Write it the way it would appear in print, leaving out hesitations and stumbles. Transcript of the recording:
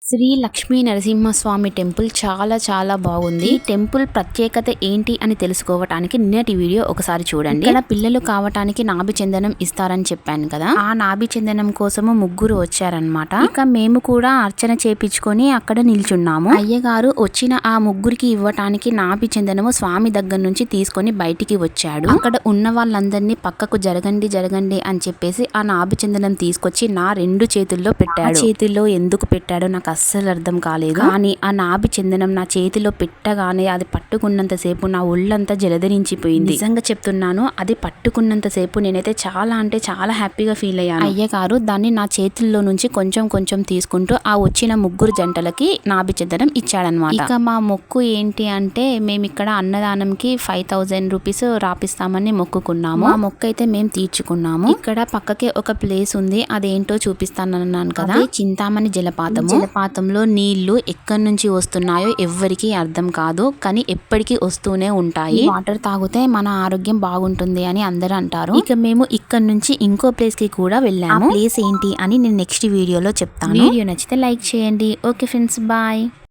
Shri Lakshmi Narasimhaswamy temple చాలా బాగుంది. ఈ టెంపుల్ ప్రత్యేకత ఏంటి అని తెలుసుకోవటానికి నిన్నటి వీడియో ఒకసారి చూడండి. ఇక్కడ పిల్లలు కావటానికి నాభి చందనం ఇస్తారని చెప్పాను కదా, ఆ నాభి చందనం కోసము ముగ్గురు వచ్చారనమాట. ఇక మేము కూడా అర్చన చేపించుకొని అక్కడ నిల్చున్నాము. అయ్యగారు వచ్చిన ఆ ముగ్గురికి ఇవ్వటానికి నాభి చందనము స్వామి దగ్గర నుంచి తీసుకొని బయటికి వచ్చాడు. అక్కడ ఉన్న వాళ్ళందరినీ పక్కకు జరగండి అని చెప్పేసి ఆ నాభి చందనం తీసుకొచ్చి నా 2 చేతుల్లో పెట్టాడు. చేతుల్లో ఎందుకు పెట్టాడో నాకు అస్సలు అర్థం కాలేదు. కానీ ఆ నాభి చందనం నా చేతిలో పెట్టగానే అది పట్టుకున్నంత సేపు నా ఒళ్ళంతా జలధరించిపోయింది. నిజంగా చెప్తున్నాను, అది పట్టుకున్నంత సేపు నేనైతే చాలా హ్యాపీగా ఫీల్ అయ్యాను. అయ్యగారు దాన్ని నా చేతుల్లో నుంచి కొంచెం తీసుకుంటూ ఆ వచ్చిన ముగ్గురు జంటలకి నాభి చందనం ఇచ్చాడనమాట. ఇక మా మొక్కు ఏంటి అంటే, మేము ఇక్కడ అన్నదానంకి 5000 రూపీస్ రాపిస్తామని మొక్కుకున్నాము. ఆ మొక్కు అయితే మేము తీర్చుకున్నాము. ఇక్కడ పక్కకే ఒక ప్లేస్ ఉంది, అదేంటో చూపిస్తానన్నాను కదా, చింతామణి జలపాతంలో నీళ్లు ఎక్కడి నుంచి వస్తున్నాయో ఎవ్వరికీ అర్థం కాదు, కానీ ఎప్పటికీ వస్తూనే ఉంటాయి. వాటర్ తాగితే మన ఆరోగ్యం బాగుంటుంది అని అందరూ అంటారు. ఇక మేము ఇక్కడ నుంచి ఇంకో ప్లేస్ కి కూడా వెళ్ళాము. ప్లేస్ ఏంటి అని నేను నెక్స్ట్ వీడియోలో చెప్తాను. వీడియో నచ్చితే లైక్ చేయండి. Okay friends, bye.